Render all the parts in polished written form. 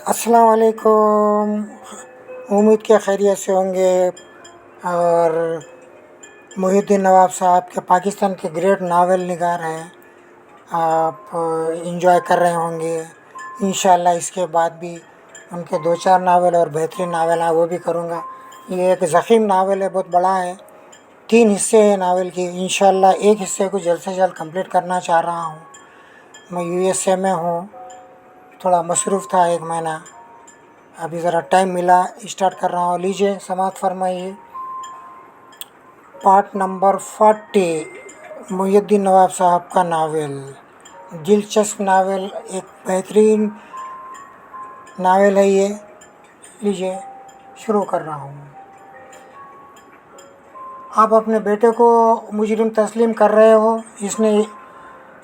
अस्सलाम वालेकुम। उम्मीद के खैरियत से होंगे। और मुहिउद्दीन नवाब साहब के पाकिस्तान के ग्रेट नावल निगार हैं, आप इंजॉय कर रहे होंगे। इंशाल्लाह इसके बाद भी उनके 2-4 नावल और बेहतरीन नावल हैं वो भी करूँगा। ये एक ज़ख़ीम नावल है, बहुत बड़ा है, 3 हिस्से हैं नावल के। इंशाल्लाह एक हिस्से को जल्द से जल्द कंप्लीट करना चाह रहा हूँ। मैं यूएसए में हूँ, थोड़ा मसरूफ़ था 1 महीना, अभी ज़रा टाइम मिला, स्टार्ट कर रहा हूँ। लीजिए समाअत फरमाइए। पार्ट नंबर 40 मुहिउद्दीन नवाब साहब का नावल, दिलचस्प नावल, एक बेहतरीन नावल है ये। लीजिए शुरू कर रहा हूँ। आप अपने बेटे को मुजरिम तस्लीम कर रहे हो। इसने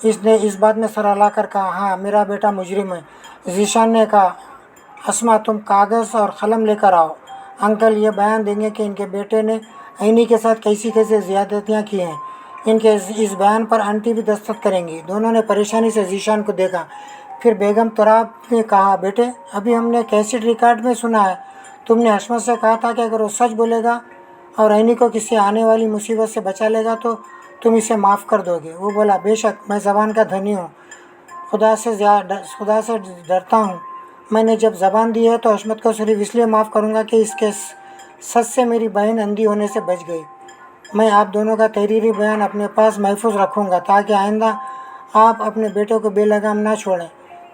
इस बात में सर हिलाकर कहा, हाँ मेरा बेटा मुजरिम है। ज़ीशान ने कहा, अस्मा तुम कागज़ और क़लम लेकर आओ। अंकल ये बयान देंगे कि इनके बेटे ने ऐनी के साथ कैसी कैसी ज़्यादतियाँ की हैं। इनके इस बयान पर आंटी भी दस्तखत करेंगी। दोनों ने परेशानी से ज़ीशान को देखा। फिर बेगम तुराब ने कहा, बेटे अभी हमने कैसेट रिकॉर्ड में सुना है, तुमने हशमत से कहा था कि अगर वो सच बोलेगा और ऐनी को किसी आने वाली मुसीबत से बचा लेगा तो तुम इसे माफ़ कर दोगे। वो बोला, बेशक, मैं ज़बान का धनी हूँ, खुदा से डरता हूँ। मैंने जब ज़बान दी है तो हशमत को सिर्फ इसलिए माफ़ करूँगा कि इसके सच से मेरी बहन अंधी होने से बच गई। मैं आप दोनों का तहरीरी बयान अपने पास महफूज रखूँगा ताकि आइंदा आप अपने बेटे को बेलगाम ना छोड़ें।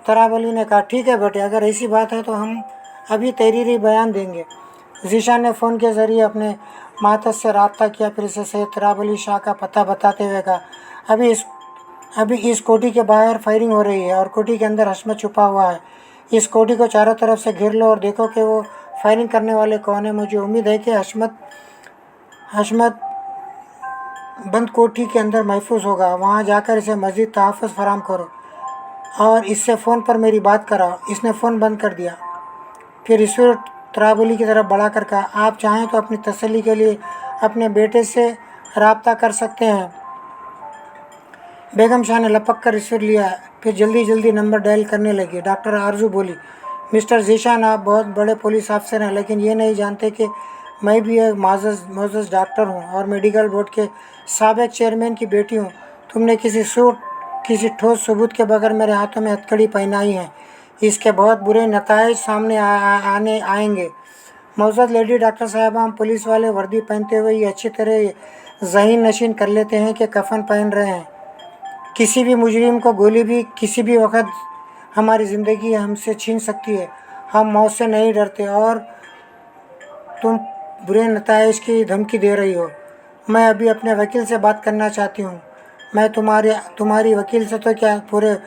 तराब अली ने कहा, ठीक है बेटे, अगर ऐसी बात है तो हम अभी तहरीरी बयान देंगे। ज़ीशान ने फ़ोन के ज़रिए अपने मातहत से रब्ता किया, फिर इसे सैयद तराब अली शाह का पता बताते हुए कहा, अभी इस कोठी के बाहर फायरिंग हो रही है और कोठी के अंदर हशमत छुपा हुआ है। इस कोठी को चारों तरफ से घेर लो और देखो कि वो फायरिंग करने वाले कौन है। मुझे उम्मीद है कि हशमत बंद कोठी के अंदर महफूज होगा। वहाँ जाकर इसे मज़ीद तहफ़्फ़ुज़ फराहम करो और इससे फ़ोन पर मेरी बात कराओ। इसने फ़ोन बंद कर दिया। फिर ईश्वर तराब अली की तरफ बढ़ाकर कहा, आप चाहें तो अपनी तसल्ली के लिए अपने बेटे से रब्ता कर सकते हैं। बेगम शाह ने लपक कर रिसीवर लिया, फिर जल्दी जल्दी नंबर डायल करने लगी। डॉक्टर आरजू बोली, मिस्टर ज़ीशान, आप बहुत बड़े पुलिस अफसर हैं, लेकिन ये नहीं जानते कि मैं भी एक मोअज़्ज़ज़ डॉक्टर हूँ और मेडिकल बोर्ड के साबिक़ चेयरमैन की बेटी हूँ। तुमने किसी ठोस सबूत के बगैर मेरे हाथों में हथकड़ी पहनाई है। इसके बहुत बुरे नताइज सामने आने आएंगे। मोअज़्ज़ज़ लेडी डॉक्टर साहबा, हम पुलिस वाले वर्दी पहनते हुए ये अच्छी तरह ज़हीन नशीन कर लेते हैं कि कफ़न पहन रहे हैं। किसी भी मुजरिम को गोली भी किसी भी वक़्त हमारी ज़िंदगी हमसे छीन सकती है। हम मौत से नहीं डरते और तुम बुरे नताइज की धमकी दे रही हो। मैं अभी अपने वकील से बात करना चाहती हूँ। मैं तुम्हारी वकील से तो क्या, पूरे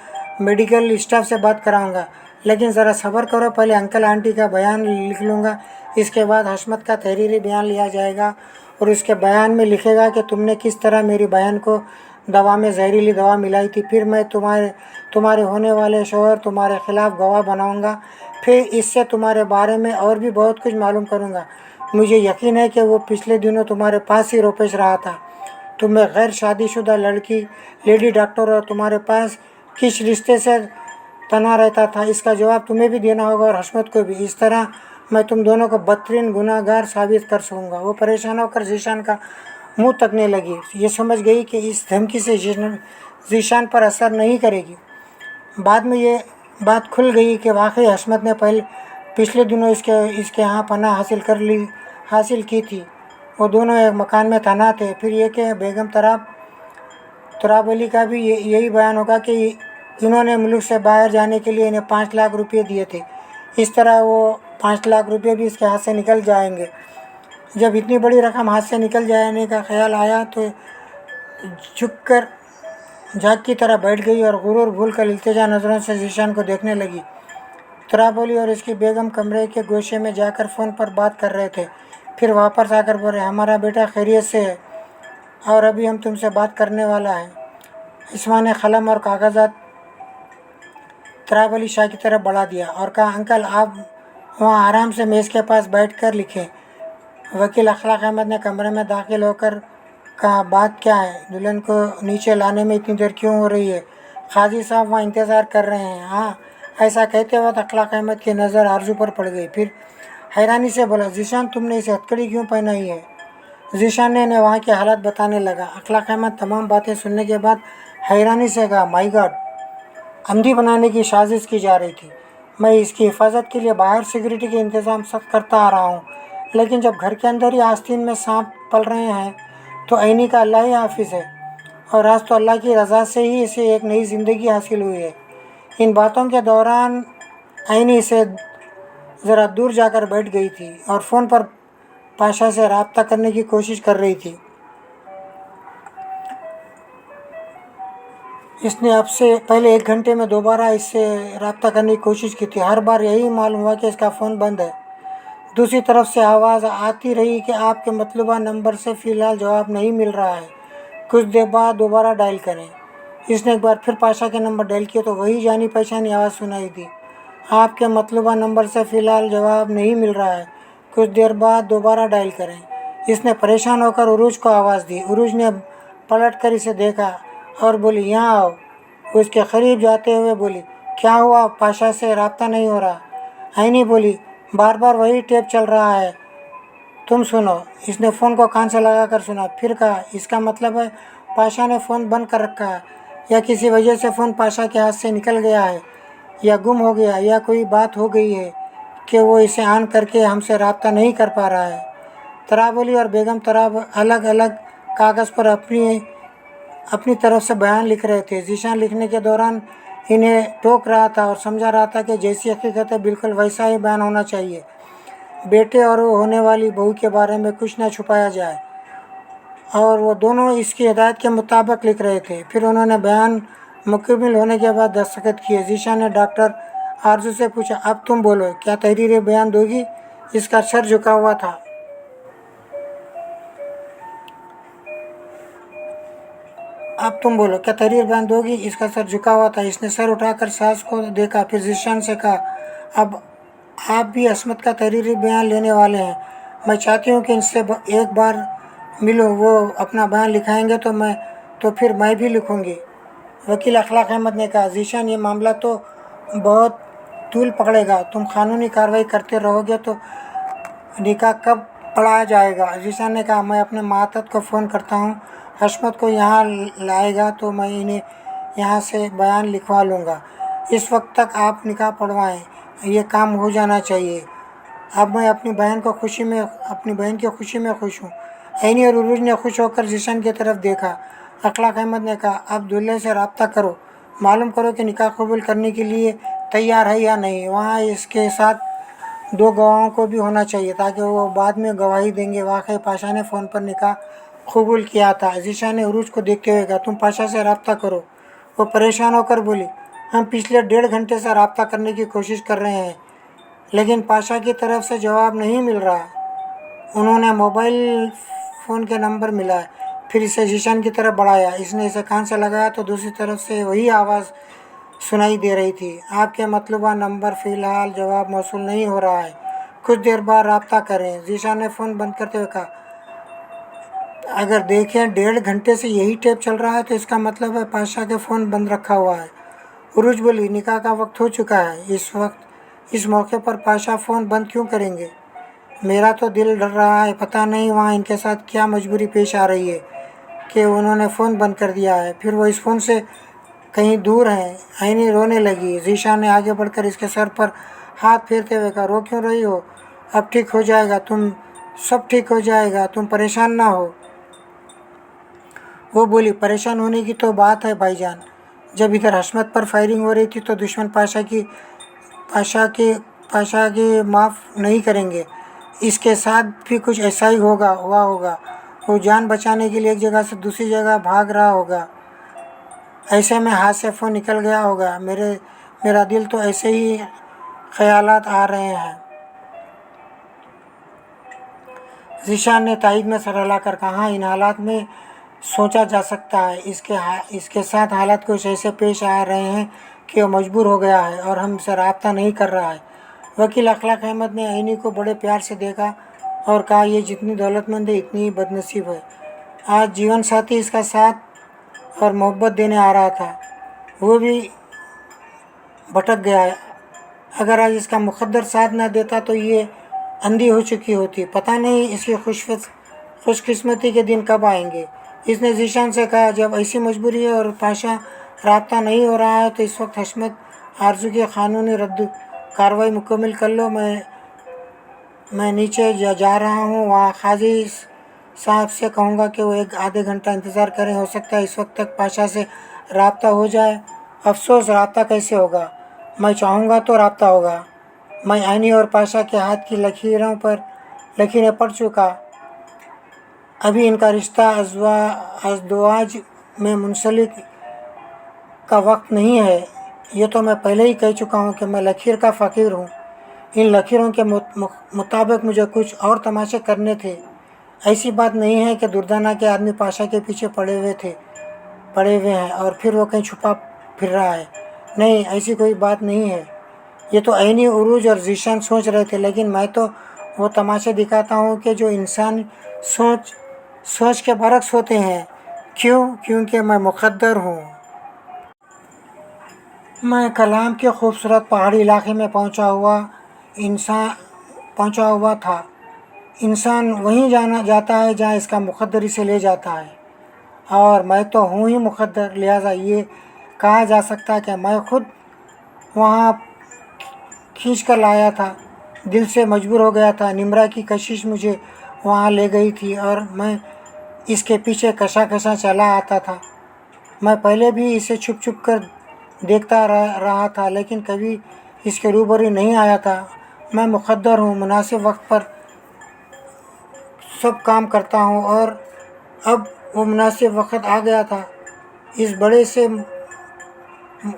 मेडिकल स्टाफ से बात कराऊँगा, लेकिन ज़रा सब्र करो, पहले अंकल आंटी का बयान लिख लूँगा। इसके बाद हशमत का तहरीरी बयान लिया जाएगा और उसके बयान में लिखेगा कि तुमने किस तरह मेरी बहन को दवा में जहरीली दवा मिलाई थी। फिर मैं तुम्हारे होने वाले शौहर तुम्हारे ख़िलाफ़ गवाह बनाऊँगा। फिर इससे तुम्हारे बारे में और भी बहुत कुछ मालूम करूँगा। मुझे यकीन है कि वो पिछले दिनों तुम्हारे पास ही रोपेश रहा था। तुम्हें गैर शादीशुदा लड़की लेडी डॉक्टर और तुम्हारे पास किस रिश्ते से तना रहता था, इसका जवाब तुम्हें भी देना होगा और हशमत को भी। इस तरह मैं तुम दोनों को बदतरीन गुनाहगार साबित कर सकूँगा। वो परेशान होकर ज़ीशान का मुँह तकने लगी। ये समझ गई कि इस धमकी से ज़ीशान पर असर नहीं करेगी। बाद में ये बात खुल गई कि वाकई हशमत ने पिछले दिनों इसके यहाँ पनाह हासिल की थी। वो दोनों एक मकान में तैनात थे। फिर ये कि बेगम तुराब अली का भी यही बयान होगा कि इन्होंने मुल्क से बाहर जाने के लिए इन्हें 5 लाख रुपये दिए थे। इस तरह वो 5 लाख रुपये भी इसके हाथ से निकल जाएंगे। जब इतनी बड़ी रकम हाथ से निकल जाने का ख्याल आया तो झुककर झाग की तरह बैठ गई और गुरूर भूलकर इल्तिजा नज़रों से ज़ीशान को देखने लगी। तराब अली और इसकी बेगम कमरे के गोशे में जाकर फ़ोन पर बात कर रहे थे। फिर वापस आकर बोले, हमारा बेटा खैरियत से है और अभी हम तुमसे बात करने वाला है। इस्मा ने कलम और कागज़ात तराब अली शाह की तरफ बढ़ा दिया और कहा, अंकल आप वहाँ आराम से मेज़ के पास बैठ कर लिखें। वकील अखलाक अहमद ने कमरे में दाखिल होकर कहा, बात क्या है? दुल्हन को नीचे लाने में इतनी देर क्यों हो रही है? काजी साहब वहाँ इंतज़ार कर रहे हैं। हाँ, ऐसा कहते वक्त अखलाक अहमद की नज़र आरजू पर पड़ गई। फिर हैरानी से बोला, ज़ीशान तुमने इसे हथकड़ी क्यों पहनाई है? ज़ीशान ने वहाँ के हालात बताने लगा। अखलाक अहमद तमाम बातें सुनने के बाद हैरानी से कहा, माई गॉड, अंधी बनाने की साजिश की जा रही थी। मैं इसकी हिफाजत के लिए बाहर सिक्योरिटी के इंतज़ाम सख्त करता आ रहा हूँ, लेकिन जब घर के अंदर ही आस्तीन में सांप पल रहे हैं तो ऐनी का अल्लाह ही हाफिज़ है, और आज तो अल्लाह की रज़ा से ही इसे एक नई ज़िंदगी हासिल हुई है। इन बातों के दौरान ऐनी से ज़रा दूर जाकर बैठ गई थी और फ़ोन पर पाशा से रब्ता करने की कोशिश कर रही थी। इसने अब से पहले 1 घंटे में दोबारा इससे रब्ता करने की कोशिश की थी। हर बार यही मालूम हुआ कि इसका फ़ोन बंद है। दूसरी तरफ से आवाज़ आती रही कि आपके मतलूबा नंबर से फ़िलहाल जवाब नहीं मिल रहा है, कुछ देर बाद दोबारा डायल करें। इसने एक बार फिर पाशा के नंबर डायल किया तो वही जानी पहचानी आवाज़ सुनाई दी, आपके मतलूबा नंबर से फ़िलहाल जवाब नहीं मिल रहा है, कुछ देर बाद दोबारा डायल करें। इसने परेशान होकर उरूज को आवाज़ दी। उरूज ने पलट कर इसे देखा और बोली, यहाँ आओ। वो इसके करीब जाते हुए बोली, क्या हुआ, पाशा से रब्ता नहीं हो रहा? ऐनी बोली, बार बार वही टेप चल रहा है, तुम सुनो। इसने फ़ोन को कान से लगा कर सुना, फिर कहा, इसका मतलब है पाशा ने फ़ोन बंद कर रखा है, या किसी वजह से फ़ोन पाशा के हाथ से निकल गया है, या गुम हो गया, या कोई बात हो गई है कि वो इसे ऑन करके हमसे रब्ता नहीं कर पा रहा है। तराबली और बेगम तराब अलग अलग कागज़ पर अपनी तरफ से बयान लिख रहे थे। ज़ीशान लिखने के दौरान इन्हें टोक रहा था और समझा रहा था कि जैसी हकीकत है बिल्कुल वैसा ही बयान होना चाहिए। बेटे और वो होने वाली बहू के बारे में कुछ न छुपाया जाए, और वो दोनों इसकी हिदायत के मुताबिक लिख रहे थे। फिर उन्होंने बयान मुकम्मल होने के बाद दस्तखत किए। ज़ीशान ने डॉक्टर आरजू से पूछा, अब तुम बोलो, क्या तहरीर बयान दोगी? इसका सर झुका हुआ था। अब तुम बोलो, क्या तहरीर बयान दोगी? इसका सर झुका हुआ था। इसने सर उठाकर सास को देखा, फिर ज़ीशान से कहा, अब आप भी असमत का तहरीरी बयान लेने वाले हैं। मैं चाहती हूँ कि इनसे एक बार मिलो, वो अपना बयान लिखाएंगे तो फिर मैं भी लिखूँगी। वकील अखलाक अहमद ने कहा, ज़ीशान, ये मामला तो बहुत तूल पकड़ेगा, तुम कानूनी कार्रवाई करते रहोगे तो निकाह कब पढ़ाया जाएगा? ज़ीशान ने कहा, मैं अपने मातहत को फ़ोन करता हूँ, हशमत को यहाँ लाएगा तो मैं इन्हें यहाँ से बयान लिखवा लूँगा। इस वक्त तक आप निकाह पढ़वाएँ, ये काम हो जाना चाहिए। अब मैं अपनी बहन की खुशी में खुश हूँ। ऐनी और उरूज ने खुश होकर ज़ीशान की तरफ देखा। अखलाक अहमद ने कहा, अब दूल्हे से रब्ता करो, मालूम करो कि निकाह कबूल करने के लिए तैयार है या नहीं। वहाँ इसके साथ 2 गवाहों को भी होना चाहिए ताकि वो बाद में गवाही देंगे वाकई पाशा ने फ़ोन पर निकाह कबूल किया था। ज़ीशान ने उरूज को देखते हुए कहा, तुम पाशा से रब्ता करो। वो परेशान होकर बोली, हम पिछले 1.5 घंटे से रब्ता करने की कोशिश कर रहे हैं, लेकिन पाशा की तरफ से जवाब नहीं मिल रहा। उन्होंने मोबाइल फ़ोन के नंबर मिला, फिर इसे ज़ीशान की तरफ बढ़ाया। इसने इसे कान से लगाया तो दूसरी तरफ से वही आवाज़ सुनाई दे रही थी, आपके मतलूबा नंबर फ़िलहाल जवाब मौसूल नहीं हो रहा है, कुछ देर बाद रब्ता करें। ज़ीशान ने फ़ोन बंद करते हुए कहा, अगर देखें 1.5 घंटे से यही टेप चल रहा है तो इसका मतलब है पाशा के फ़ोन बंद रखा हुआ है। उरूज बोली, निकाह का वक्त हो चुका है, इस मौके पर पाशा फ़ोन बंद क्यों करेंगे? मेरा तो दिल डर रहा है, पता नहीं वहाँ इनके साथ क्या मजबूरी पेश आ रही है कि उन्होंने फ़ोन बंद कर दिया है, फिर वो इस फ़ोन से कहीं दूर हैं। ऐनी रोने लगी। ज़ीशान ने आगे बढ़कर इसके सर पर हाथ फेरते हुए कहा, रो क्यों रही हो? अब ठीक हो जाएगा, सब ठीक हो जाएगा, तुम परेशान ना हो। वो बोली, परेशान होने की तो बात है भाईजान, जब इधर हशमत पर फायरिंग हो रही थी तो दुश्मन पाशा की माफ़ नहीं करेंगे। इसके साथ भी कुछ ऐसा ही हुआ होगा। वो जान बचाने के लिए एक जगह से दूसरी जगह भाग रहा होगा, ऐसे में हाथ से फ़ोन निकल गया होगा। मेरा दिल तो ऐसे ही ख्यालात आ रहे हैं। ज़ीशान ने तायद में सर हिलाकर कहा, इन हालात में सोचा जा सकता है, इसके साथ हालात कुछ ऐसे पेश आ रहे हैं कि वो मजबूर हो गया है और हमसे रब्ता नहीं कर रहा है। वकील अखलाक अहमद ने ऐनी को बड़े प्यार से देखा और कहा, ये जितनी दौलतमंद है इतनी ही बदनसीब है। आज जीवन साथी इसका साथ और मोहब्बत देने आ रहा था, वो भी भटक गया है। اگر آج اس کا مقدر ساتھ نہ دیتا تو یہ اندھی ہو چکی ہوتی. پتہ نہیں اس کی خوش قسمتی کے دن کب آئیں گے. اس نے ذیشان سے کہا. جب ایسی مجبوری ہے اور پاشا رابطہ نہیں ہو رہا ہے تو اس وقت حشمت آرزو کی قانونی رد کاروائی مکمل کر لو. میں نیچے جا رہا ہوں. وہاں قاضی صاحب سے کہوں گا کہ وہ ایک آدھے گھنٹہ انتظار کریں. ہو سکتا ہے اس وقت تک پاشا سے رابطہ ہو جائے. افسوس رابطہ کیسے ہوگا؟ میں چاہوں گا تو رابطہ ہوگا. میں عینی اور پاشا کے ہاتھ کی لکیریں پڑھ چکا. ابھی ان کا رشتہ ازدواج میں منسلک کا وقت نہیں ہے. یہ تو میں پہلے ہی کہہ چکا ہوں کہ میں لکیر کا فقیر ہوں. ان لکیروں کے مطابق مجھے کچھ اور تماشے کرنے تھے. ایسی بات نہیں ہے کہ دردانہ کے آدمی پاشا کے پیچھے پڑے ہوئے ہیں اور پھر وہ کہیں چھپا پھر رہا ہے. نہیں، ایسی کوئی بات نہیں ہے. یہ تو عینی عروج اور ذیشان سوچ رہے تھے، لیکن میں تو وہ تماشے دکھاتا ہوں کہ جو انسانی سوچ کے برعکس ہوتے ہیں. کیوں؟ کیونکہ میں مقدر ہوں. میں کلام کے خوبصورت پہاڑی علاقے میں پہنچا ہوا تھا. انسان وہیں جاتا ہے جہاں اس کا مقدر اسے لے جاتا ہے، اور میں تو ہوں ہی مقدر. لہٰذا یہ کہا جا سکتا کہ میں خود وہاں کھینچ کر لایا تھا. دل سے مجبور ہو گیا تھا. نمرا کی کشش مجھے وہاں لے گئی تھی اور میں اس کے پیچھے کشا چلا آتا تھا. میں پہلے بھی اسے چھپ چھپ کر دیکھتا رہا تھا، لیکن کبھی اس کے روبرو نہیں آیا تھا. میں مقدر ہوں. مناسب وقت پر سب کام کرتا ہوں، اور اب وہ مناسب وقت آ گیا تھا. اس بڑے سے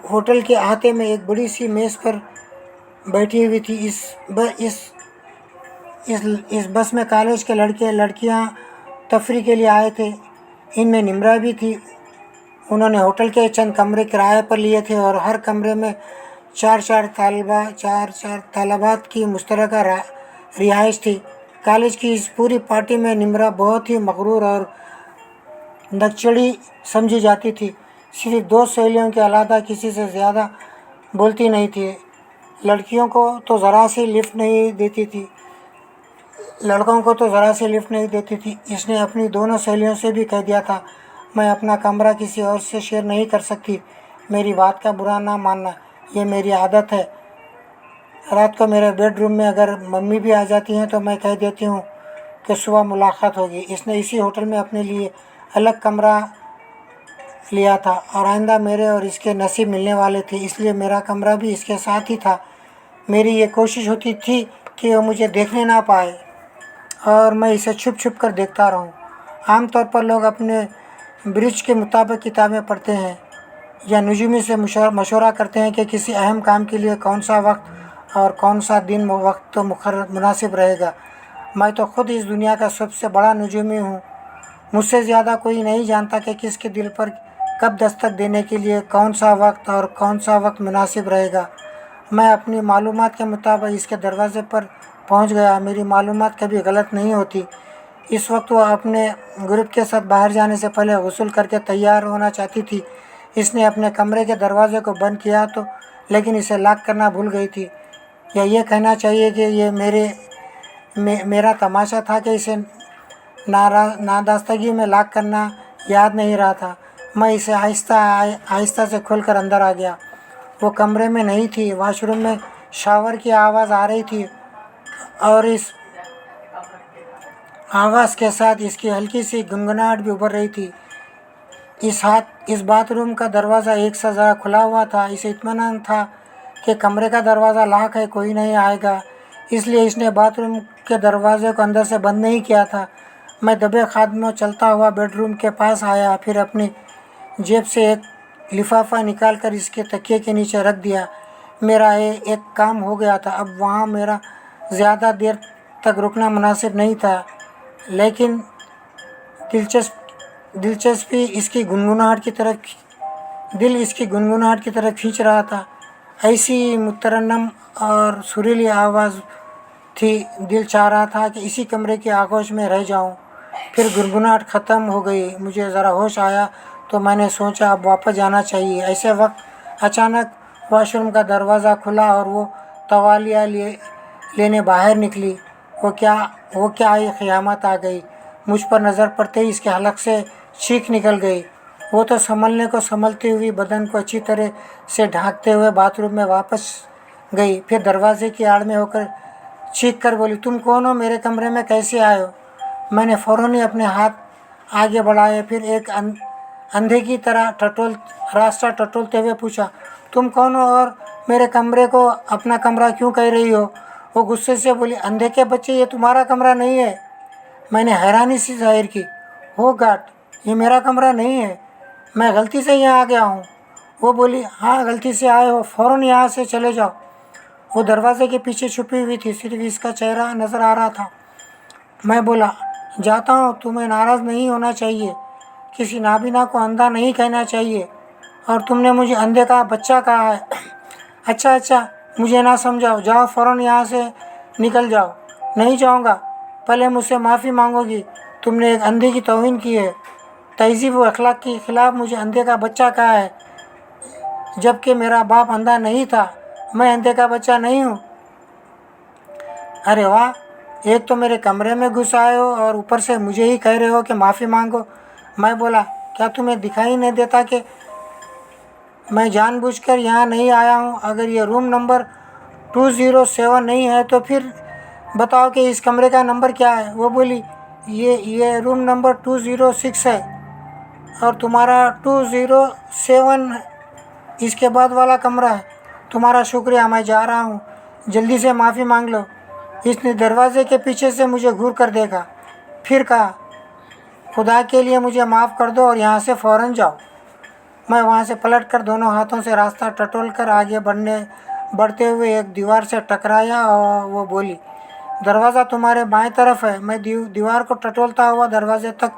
ہوٹل کے احاطے میں ایک بڑی سی میز پر بیٹھی ہوئی تھی. اس بس میں کالج کے لڑکے لڑکیاں تفریح کے لیے آئے تھے. ان میں نمرا بھی تھی. انہوں نے ہوٹل کے چند کمرے کرائے پر لیے تھے اور ہر کمرے میں چار طالبات کی مشترکہ رہائش تھی. کالج کی اس پوری پارٹی میں نمرا بہت ہی مغرور اور نکچڑی سمجھی جاتی تھی. صرف 2 سہیلیوں کے علاوہ کسی سے زیادہ بولتی نہیں تھی. لڑکیوں کو تو ذرا سی لفٹ نہیں دیتی تھی. لڑکوں کو تو ذرا سی لفٹ نہیں دیتی تھی. اس نے اپنی دونوں سہیلیوں سے بھی کہہ دیا تھا، میں اپنا کمرہ کسی اور سے شیئر نہیں کر سکتی. میری بات کا برا نہ ماننا، یہ میری عادت ہے. رات کو میرے بیڈ روم میں اگر ممی بھی آ جاتی ہیں تو میں کہہ دیتی ہوں کہ صبح ملاقات ہوگی. اس نے اسی ہوٹل میں اپنے لیے الگ کمرہ لیا تھا، اور آئندہ میرے اور اس کے نصیب ملنے والے تھے، اس لیے میرا کمرہ بھی اس کے ساتھ ہی تھا. میری یہ کوشش ہوتی تھی کہ وہ مجھے دیکھنے نہ پائے اور میں اسے چھپ چھپ کر دیکھتا رہوں. عام طور پر لوگ اپنے برج کے مطابق کتابیں پڑھتے ہیں یا نجومی سے مشورہ کرتے ہیں کہ کسی اہم کام کے لیے کون سا وقت اور کون سا دن وقت مناسب رہے گا. میں تو خود اس دنیا کا سب سے بڑا نجومی ہوں. مجھ سے زیادہ کوئی نہیں جانتا کہ کس کے دل پر کب دستک دینے کے لیے کون سا وقت اور کون سا وقت مناسب رہے گا. میں اپنی معلومات کے مطابق اس کے دروازے پر پہنچ گیا. میری معلومات کبھی غلط نہیں ہوتی. اس وقت وہ اپنے گروپ کے ساتھ باہر جانے سے پہلے غسل کر کے تیار ہونا چاہتی تھی. اس نے اپنے کمرے کے دروازے کو بند کیا لیکن اسے لاک کرنا بھول گئی تھی. یا یہ کہنا چاہیے کہ یہ میرا تماشا تھا کہ اسے نادانستگی میں لاک کرنا یاد نہیں رہا تھا. میں اسے آہستہ سے کھول کر اندر آ گیا. وہ کمرے میں نہیں تھی. واش روم میں شاور کی آواز آ رہی تھی اور اس آواز کے ساتھ اس کی ہلکی سی گنگناہٹ بھی ابھر رہی تھی. اس باتھ روم کا دروازہ ایک سا ذرا کھلا ہوا تھا. اسے اطمینان تھا کہ کمرے کا دروازہ لاک ہے، کوئی نہیں آئے گا، اس لیے اس نے باتھ روم کے دروازے کو اندر سے بند نہیں کیا تھا. میں دبے قدموں چلتا ہوا بیڈ روم کے پاس آیا، پھر اپنی جیب سے ایک لفافہ نکال کر اس کے تکیے کے نیچے رکھ دیا. میرا ایک کام ہو گیا تھا. اب وہاں میرا زیادہ دیر تک رکنا مناسب نہیں تھا، لیکن دلچسپی اس کی گنگناہٹ کی طرف کھینچ رہا تھا. ایسی مترنم اور سریلی آواز تھی. دل چاہ رہا تھا کہ اسی کمرے کی آغوش میں رہ جاؤں. پھر گنگناہٹ ختم ہو گئی. مجھے ذرا ہوش آیا تو میں نے سوچا اب واپس جانا چاہیے. ایسے وقت اچانک واش روم کا دروازہ کھلا اور وہ तवालिया लेने बाहर निकली। वो क्या ही क़यामत आ गई। मुझ पर नज़र पड़ते ही इसके हलक से चीख निकल गई। वो तो संभलने को संभलती हुई बदन को अच्छी तरह से ढांकते हुए बाथरूम में वापस गई। फिर दरवाजे की आड़ में होकर चीख कर बोली, तुम कौन हो? मेरे कमरे में कैसे आए हो? मैंने फ़ौरन ही अपने हाथ आगे बढ़ाए। फिर एक अंधे की तरह रास्ता टटोलते हुए पूछा, तुम कौन हो और मेरे कमरे को अपना कमरा क्यों कह रही हो? वो गुस्से से बोली, अंधे के बच्चे, ये तुम्हारा कमरा नहीं है। मैंने हैरानी से जाहिर की, हो गॉड, ये मेरा कमरा नहीं है, मैं गलती से यहाँ आ गया हूँ। वो बोली, हाँ गलती से आए हो, फ़ौरन यहाँ से चले जाओ। वो दरवाजे के पीछे छुपी हुई थी, सिर्फ इसका चेहरा नज़र आ रहा था। मैं बोला, जाता हूँ, तुम्हें नाराज़ नहीं होना चाहिए, किसी नाबीना को अंधा नहीं कहना चाहिए, और तुमने मुझे अंधे का बच्चा कहा है। अच्छा, मुझे ना समझाओ, जाओ फ़ौरन यहाँ से निकल जाओ। नहीं जाऊँगा, पहले मुझसे माफ़ी मांगोगी, तुमने एक अंधे की तौहीन की है, तहज़ीब व अखलाक के ख़िलाफ़ मुझे अंधे का बच्चा कहा है, जबकि मेरा बाप अंधा नहीं था, मैं अंधे का बच्चा नहीं हूँ। अरे वाह, एक तो मेरे कमरे में घुस आए हो और ऊपर से मुझे ही कह रहे हो कि माफ़ी मांगो। मैं बोला, क्या तुम्हें दिखाई नहीं देता कि मैं जानबूझकर यहाँ नहीं आया हूँ? अगर ये रूम नंबर 207 नहीं है तो फिर बताओ कि इस कमरे का नंबर क्या है? वो बोली, ये रूम नंबर 206 है और तुम्हारा 207 इसके बाद वाला कमरा है। तुम्हारा शुक्रिया, मैं जा रहा हूँ, जल्दी से माफ़ी मांग लो। इसने दरवाजे के पीछे से मुझे घूर कर देखा, फिर कहा, खुदा के लिए मुझे माफ़ कर दो और यहाँ से फ़ौरन जाओ। मैं वहाँ से पलटकर दोनों हाथों से रास्ता टटोल कर आगे बढ़ते हुए एक दीवार से टकराया और वो बोली, दरवाज़ा तुम्हारे बाएं तरफ है। मैं दीवार को टटोलता हुआ दरवाजे तक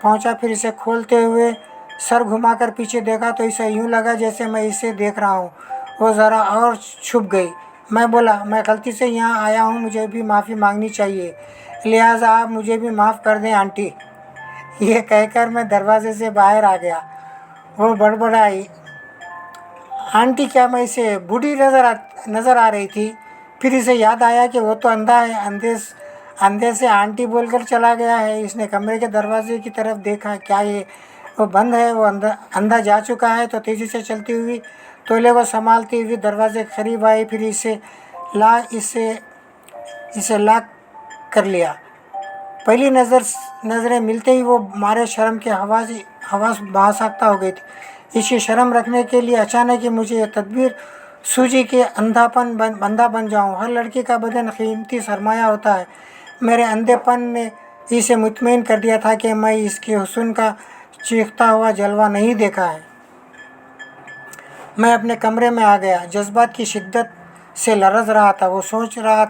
पहुँचा, फिर इसे खोलते हुए सर घुमाकर पीछे देखा तो इसे यूँ लगा जैसे मैं इसे देख रहा हूँ। वो ज़रा और छुप गई। मैं बोला, मैं गलती से यहाँ आया हूँ, मुझे भी माफ़ी मांगनी चाहिए, लिहाजा आप मुझे भी माफ़ कर दें आंटी। ये कहकर मैं दरवाजे से बाहर आ गया। वो बड़बड़ाई, आंटी क्या? मैं इसे बूढ़ी नज़र आ रही थी। फिर इसे याद आया कि वो तो अंधा है, अंधे से आंटी बोलकर चला गया है। इसने कमरे के दरवाजे की तरफ देखा, क्या ये वो बंद है? वो अंधा जा चुका है। तो तेज़ी से चलती हुई तोले को संभालती हुई दरवाजे के करीब आई, फिर इसे लॉक कर लिया। पहली नज़रें मिलते ही वो मारे शर्म के हवास बहासाख्ता हो गई थी। इसकी शर्म रखने के लिए अचानक ही मुझे यह तदबीर सूझी कि अंधा बन जाऊं। हर लड़की का बदन कीमती सरमाया होता है। मेरे अंधेपन ने इसे मुतमईन कर दिया था कि मैं इसके हुस्न का चीखता हुआ जलवा नहीं देखा है। मैं अपने कमरे में आ गया, जज्बात की शिद्दत से लरज़ रहा था। वो सोच रहा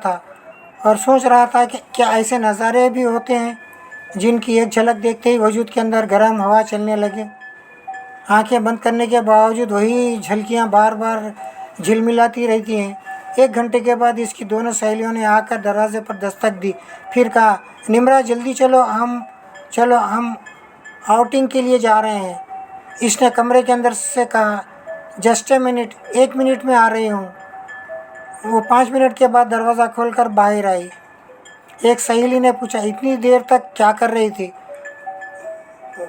था कि क्या ऐसे नज़ारे भी होते हैं जिनकी एक झलक देखते ही वजूद के अंदर गर्म हवा चलने लगे। आंखें बंद करने के बावजूद वही झलकियाँ बार बार झिलमिलाती रहती हैं। 1 घंटे के बाद इसकी दोनों सहेलियों ने आकर दरवाजे पर दस्तक दी, फिर कहा, निम्रा जल्दी चलो, हम आउटिंग के लिए जा रहे हैं। इसने कमरे के अंदर से कहा, जस्ट ए मिनट, 1 मिनट में आ रही हूँ। वो 5 मिनट के बाद दरवाज़ा खोलकर बाहर आई। एक सहेली ने पूछा, इतनी देर तक क्या कर रही थी?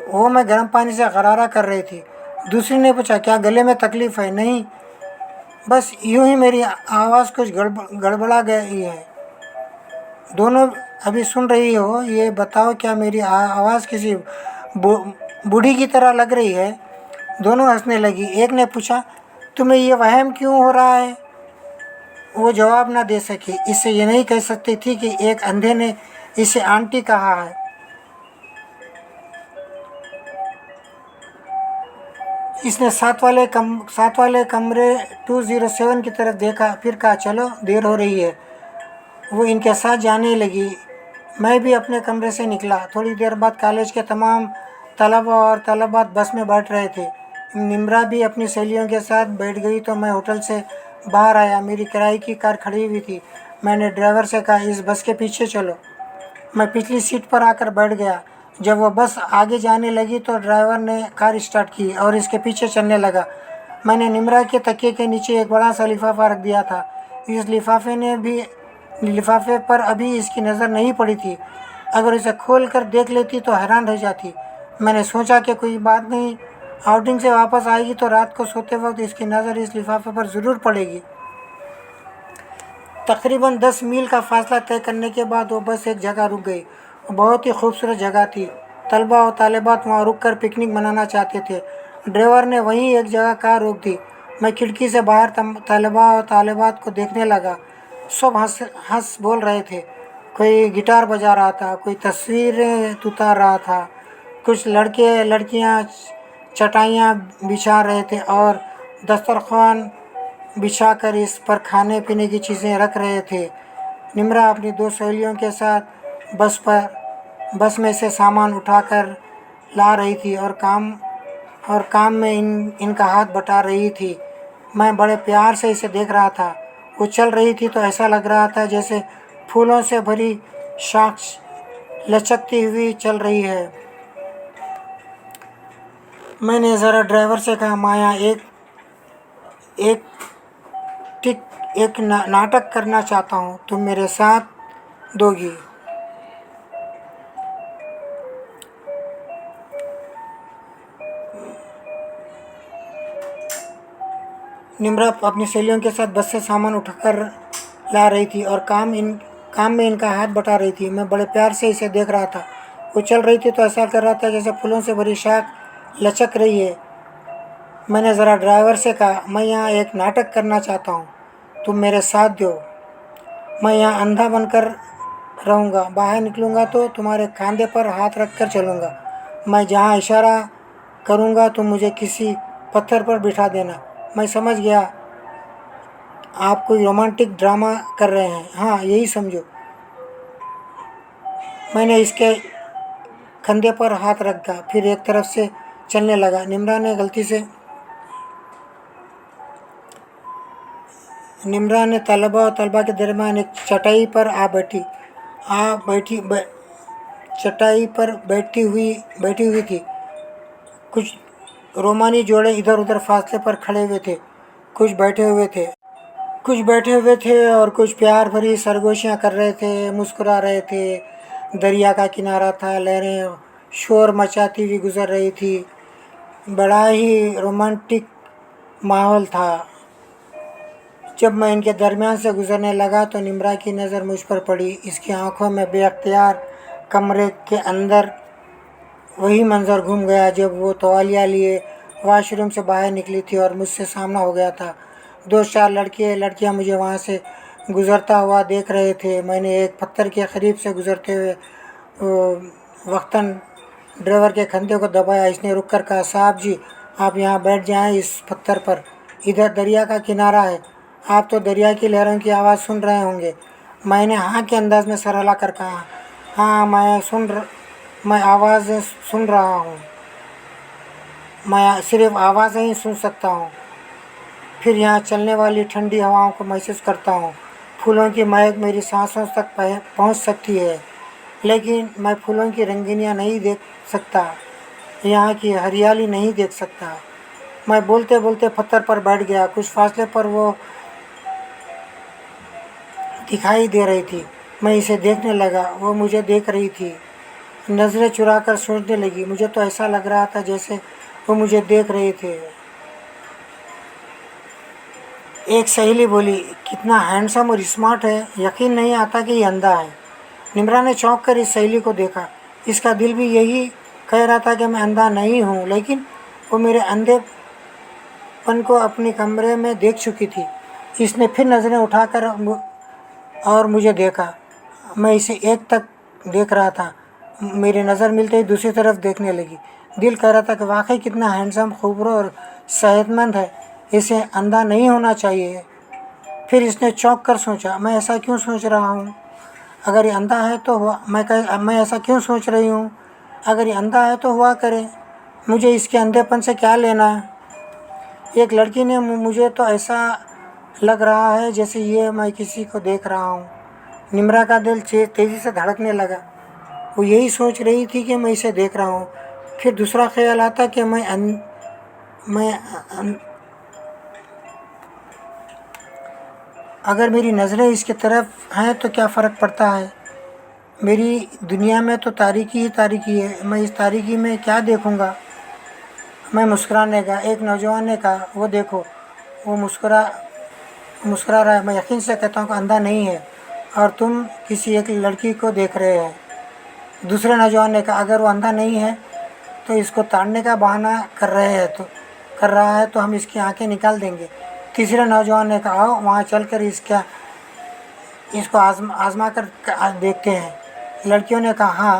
वो मैं गर्म पानी से गरारा कर रही थी। दूसरी ने पूछा, क्या गले में तकलीफ़ है? नहीं, बस यूं ही मेरी आवाज़ कुछ गड़बड़ा गई है। दोनों अभी सुन रही हो, ये बताओ क्या मेरी आवाज़ किसी बूढ़ी की तरह लग रही है? दोनों हंसने लगी। एक ने पूछा, तुम्हें ये वहम क्यों हो रहा है? वो जवाब न दे सकी। इससे ये नहीं कह सकती थी कि एक अंधे ने इसे आंटी कहा है। इसने साथ वाले कमरे 207 की तरफ देखा, फिर कहा, चलो देर हो रही है। वो इनके साथ जाने लगी। मैं भी अपने कमरे से निकला। थोड़ी देर बाद कॉलेज के तमाम तलबा और तलबात बस में बैठ रहे थे। निम्रा भी अपनी सहेलियों के साथ बैठ गई तो मैं होटल से बाहर आया। मेरी किराए की कार खड़ी हुई थी। मैंने ड्राइवर से कहा, इस बस के पीछे चलो। मैं पिछली सीट पर आकर बैठ गया। जब वह बस आगे जाने लगी तो ड्राइवर ने कार स्टार्ट की और इसके पीछे चलने लगा। मैंने निम्रा के तकिए के नीचे एक बड़ा सा लिफाफा रख दिया था। इस लिफाफे पर अभी इसकी नज़र नहीं पड़ी थी। अगर इसे खोल कर देख लेती तो हैरान रह जाती। मैंने सोचा कि कोई बात नहीं, आउटिंग से वापस आएगी तो रात को सोते वक्त इसकी नज़र इस लिफाफे पर ज़रूर पड़ेगी। तकरीबन 10 मील का फासला तय करने के बाद वो बस एक जगह रुक गई। वो बहुत ही खूबसूरत जगह थी। तलबा और तालिबात वहाँ रुक कर पिकनिक मनाना चाहते थे। ड्राइवर ने वहीं एक जगह कार रोक दी। मैं खिड़की से बाहर तलबा और तालिबात को देखने लगा। सब हंस हंस बोल रहे थे। कोई गिटार बजा रहा था, कोई तस्वीरें उतार रहा था, कुछ लड़के लड़कियां चटाइयाँ बिछा रहे थे और दस्तरखान बिछाकर इस पर खाने पीने की चीज़ें रख रहे थे। निम्रा अपनी 2 सहेलियों के साथ बस में से सामान उठाकर ला रही थी और काम में इनका हाथ बटा रही थी। मैं बड़े प्यार से इसे देख रहा था। वो चल रही थी तो ऐसा लग रहा था जैसे फूलों से भरी साक्ष लचकती हुई चल रही है। मैंने ज़रा ड्राइवर से कहा, माया एक नाटक करना चाहता हूँ, तुम मेरे साथ दोगी? निम्रा अपनी सहेलियों के साथ बस से सामान उठाकर ला रही थी और काम में इनका हाथ बटा रही थी। मैं बड़े प्यार से इसे देख रहा था। वो चल रही थी तो ऐसा कर रहा था जैसे फूलों से भरी शाख लचक रही है। मैंने ज़रा ड्राइवर से कहा, मैं यहाँ एक नाटक करना चाहता हूँ, तुम मेरे साथ दो। मैं यहाँ अंधा बनकर रहूँगा। बाहर निकलूँगा तो तुम्हारे कंधे पर हाथ रख कर चलूँगा। मैं जहाँ इशारा करूँगा तुम मुझे किसी पत्थर पर बिठा देना। मैं समझ गया आप कोई रोमांटिक ड्रामा कर रहे हैं। हाँ, यही समझो। मैंने इसके कंधे पर हाथ रखा, फिर एक तरफ से चलने लगा। निम्रा ने तलबा और तलबा के दरमियान एक चटाई पर चटाई पर बैठी हुई थी। कुछ रोमानी जोड़े इधर उधर फासले पर खड़े हुए थे। कुछ बैठे हुए थे और कुछ प्यार भरी सरगोशियाँ कर रहे थे, मुस्कुरा रहे थे। दरिया का किनारा था, लहरें शोर मचाती हुई गुजर रही थी। बड़ा ही रोमांटिक माहौल था। जब मैं इनके दरमियान से गुजरने लगा तो निम्रा की नज़र मुझ पर पड़ी। इसकी आंखों में बेअख्तियार कमरे के अंदर वही मंज़र घूम गया जब वो तौलिया लिए वॉशरूम से बाहर निकली थी और मुझसे सामना हो गया था। 2-4 लड़कियां मुझे वहाँ से गुज़रता हुआ देख रहे थे। मैंने एक पत्थर के करीब से गुज़रते हुए वक्तन ड्राइवर के कंधे को दबाया। इसने रुककर कहा, साहब जी, आप यहाँ बैठ जाएं इस पत्थर पर। इधर दरिया का किनारा है, आप तो दरिया की लहरों की आवाज़ सुन रहे होंगे। मैंने हाँ के अंदाज में सर हिलाकर कहा, हाँ, मैं आवाज़ें सुन रहा हूँ। मैं सिर्फ आवाज़ें ही सुन सकता हूँ। फिर यहाँ चलने वाली ठंडी हवाओं को महसूस करता हूँ। फूलों की महक मेरी सांसों तक पहुँच सकती है, लेकिन मैं फूलों की रंगीनियाँ नहीं देख सकता, यहाँ की हरियाली नहीं देख सकता। मैं बोलते बोलते पत्थर पर बैठ गया। कुछ फासले पर वो दिखाई दे रही थी। मैं इसे देखने लगा। वो मुझे देख रही थी, नज़रें चुरा कर सोचने लगी। मुझे तो ऐसा लग रहा था जैसे वो मुझे देख रहे थे। एक सहेली बोली, कितना हैंडसम और स्मार्ट है, यकीन नहीं आता कि ये अंधा है। निम्रा ने चौंक कर इस सहेली को देखा। इसका दिल भी यही कह रहा था कि मैं अंधा नहीं हूँ, लेकिन वो मेरे अंधेपन को अपने कमरे में देख चुकी थी। इसने फिर नज़रें उठाकर और मुझे देखा। मैं इसे एक तक देख रहा था। मेरी नज़र मिलते ही दूसरी तरफ देखने लगी। दिल कह रहा था कि वाकई कितना हैंडसम, खूबसूरत और सेहतमंद है, इसे अंधा नहीं होना चाहिए। फिर इसने चौंक कर सोचा, मैं ऐसा क्यों सोच रहा हूँ? अगर ये अंधा है तो मैं ऐसा क्यों सोच रही हूँ? अगर ये अंधा है तो हुआ करे, मुझे इसके अंधेपन से क्या लेना है? एक लड़की ने, मुझे तो ऐसा लग रहा है जैसे ये मैं किसी को देख रहा हूँ। निम्रा का दिल तेज़ी से धड़कने लगा। वो यही सोच रही थी कि मैं इसे देख रहा हूँ। फिर दूसरा ख्याल आता कि اگر میری نظریں اس کی طرف ہیں تو کیا فرق پڑتا ہے؟ میری دنیا میں تو تاریکی ہی تاریکی ہے، میں اس تاریکی میں کیا دیکھوں گا؟ میں مسکرانے کا ایک نوجوان نے کہا، وہ دیکھو وہ مسکرا رہا ہے۔ میں یقین سے کہتا ہوں کہ اندھا نہیں ہے اور تم کسی ایک لڑکی کو دیکھ رہے ہیں۔ دوسرے نوجوان نے کہا، اگر وہ اندھا نہیں ہے تو اس کو تاڑنے کا بہانہ کر رہا ہے تو ہم اس کی آنکھیں نکال دیں گے۔ تیسرے نوجوان نے کہا، آؤ وہاں چل کر اس کو آزما کر دیکھتے ہیں۔ لڑکیوں نے کہا،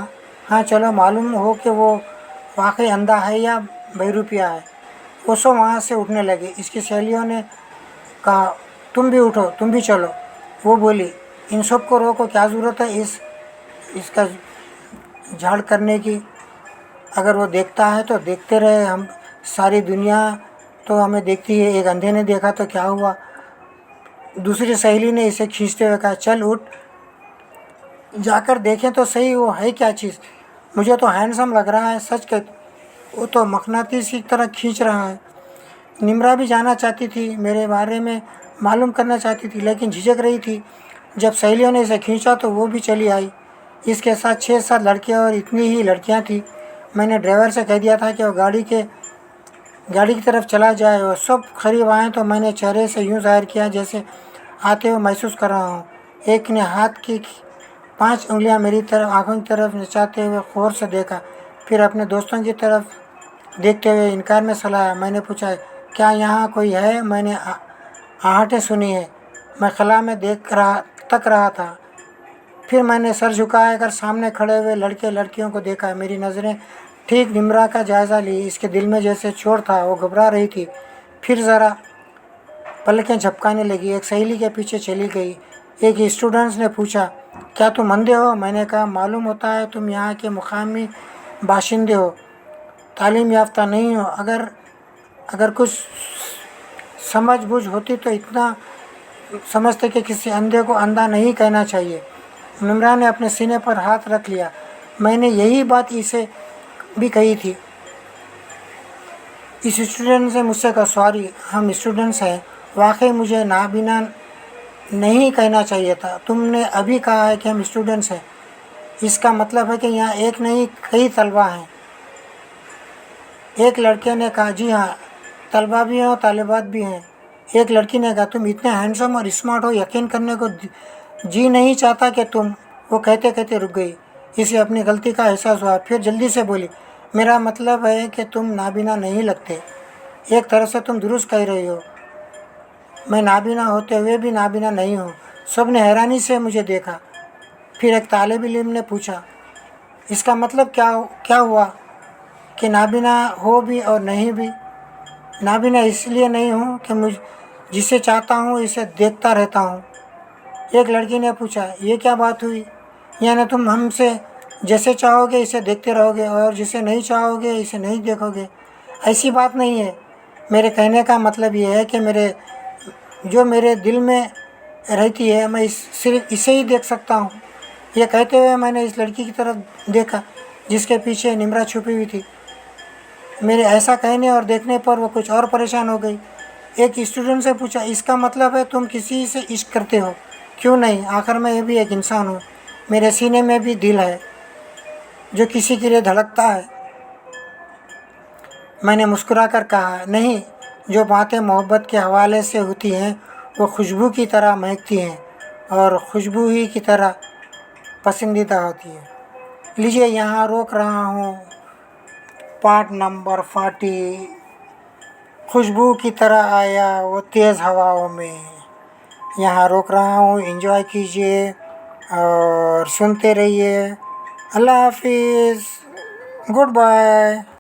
ہاں چلو، معلوم ہو کہ وہ واقعی اندھا ہے یا بہروپیہ ہے۔ وہ سب وہاں سے اٹھنے لگے۔ اس کی سہیلیوں نے کہا، تم بھی اٹھو، تم بھی چلو۔ وہ بولی، ان سب کو روکو، کیا ضرورت ہے اس کا جھاڑ کرنے کی؟ اگر وہ دیکھتا ہے تو دیکھتے رہے، ہم ساری دنیا تو ہمیں دیکھتی ہے، ایک اندھے نے دیکھا تو کیا ہوا؟ دوسری سہیلی نے اسے کھینچتے ہوئے کہا، چل اٹھ، جا کر دیکھیں تو صحیح وہ ہے کیا چیز۔ مجھے تو ہینڈسم لگ رہا ہے، سچ کہ وہ تو مقناطیس کی طرح کھینچ رہا ہے۔ نمرا بھی جانا چاہتی تھی، میرے بارے میں معلوم کرنا چاہتی تھی، لیکن جھجک رہی تھی۔ جب سہیلیوں نے اسے کھینچا تو وہ بھی چلی آئی۔ اس کے ساتھ 6-7 لڑکے اور اتنی ہی لڑکیاں تھیں۔ میں نے ڈرائیور سے کہہ دیا تھا کہ وہ گاڑی کی طرف چلا جائے اور سب قریب آئیں تو میں نے چہرے سے یوں ظاہر کیا جیسے آتے ہوئے محسوس کر رہا ہوں۔ ایک نے ہاتھ کی 5 انگلیاں میری طرف آنکھوں کی طرف نچاتے ہوئے غور سے دیکھا، پھر اپنے دوستوں کی طرف دیکھتے ہوئے انکار میں سلایا۔ میں نے پوچھا، کیا یہاں کوئی ہے؟ میں نے آہٹیں سنی ہیں۔ میں خلا میں تک رہا تھا، پھر میں نے سر جھکا کر سامنے کھڑے ہوئے لڑکے لڑکیوں کو دیکھا۔ میری نظریں ٹھیک نمرا کا جائزہ لی۔ اس کے دل میں جیسے چوٹ تھا، وہ گھبرا رہی تھی، پھر ذرا پلکیں جھپکانے لگی، ایک سہیلی کے پیچھے چلی گئی۔ ایک اسٹوڈنٹ نے پوچھا، کیا تم اندھے ہو؟ میں نے کہا، معلوم ہوتا ہے تم یہاں کے مقامی باشندے ہو، تعلیم یافتہ نہیں ہو۔ اگر کچھ سمجھ بوجھ ہوتی تو اتنا سمجھتے کہ کسی اندھے کو اندھا نہیں کہنا چاہیے۔ نمرا نے اپنے سینے پر ہاتھ رکھ لیا۔ میں نے یہی بات اسے بھی کہی تھی۔ اس اسٹوڈنٹ نے مجھ سے کہا، سوری، ہم اسٹوڈنٹس ہیں، واقعی مجھے نابینا نہیں کہنا چاہیے تھا۔ تم نے ابھی کہا ہے کہ ہم اسٹوڈنٹس ہیں، اس کا مطلب ہے کہ یہاں ایک نہیں کئی طلبہ ہیں۔ ایک لڑکے نے کہا، جی ہاں، طلبہ بھی ہیں اور طالبات بھی ہیں۔ ایک لڑکی نے کہا، تم اتنے ہینڈسم اور اسمارٹ ہو، یقین کرنے کو جی نہیں چاہتا کہ تم۔ وہ کہتے کہتے رک گئی۔ اسے اپنی غلطی کا احساس ہوا، پھر جلدی سے بولی، میرا مطلب ہے کہ تم نابینا نہیں لگتے۔ ایک طرح سے تم درست کہہ رہی ہو، میں نابینا ہوتے ہوئے بھی نابینا نہیں ہوں۔ سب نے حیرانی سے مجھے دیکھا۔ پھر ایک طالب علم نے پوچھا، اس کا مطلب کیا ہوا کہ نابینا ہو بھی اور نہیں بھی؟ نابینا اس لیے نہیں ہوں کہ جسے چاہتا ہوں اسے دیکھتا رہتا ہوں۔ ایک لڑکی نے پوچھا، یہ کیا بات ہوئی؟ یعنی تم ہم سے جیسے چاہو گے اسے دیکھتے رہو گے اور جسے نہیں چاہو گے اسے نہیں دیکھو گے؟ ایسی بات نہیں ہے۔ میرے کہنے کا مطلب یہ ہے کہ جو میرے دل میں رہتی ہے میں صرف اسے ہی دیکھ سکتا ہوں۔ یہ کہتے ہوئے میں نے اس لڑکی کی طرف دیکھا جس کے پیچھے نمرا چھپی ہوئی تھی۔ میرے ایسا کہنے اور دیکھنے پر وہ کچھ اور پریشان ہو گئی۔ ایک اسٹوڈنٹ سے پوچھا، اس کا مطلب ہے تم کسی سے عشق کرتے ہو؟ کیوں نہیں، آخر میں یہ بھی ایک انسان ہوں، میرے سینے میں بھی دل ہے جو کسی کے لیے دھڑکتا ہے۔ میں نے مسکرا کر کہا، نہیں، جو باتیں محبت کے حوالے سے ہوتی ہیں وہ خوشبو کی طرح مہکتی ہیں اور خوشبو ہی کی طرح پسندیدہ ہوتی ہیں۔ لیجیے یہاں روک رہا ہوں پارٹ نمبر 40۔ خوشبو کی طرح آیا وہ تیز ہواؤں میں۔ یہاں روک رہا ہوں، انجوائے کیجیے اور سنتے رہیے۔ اللہ حافظ، گڈ بائے۔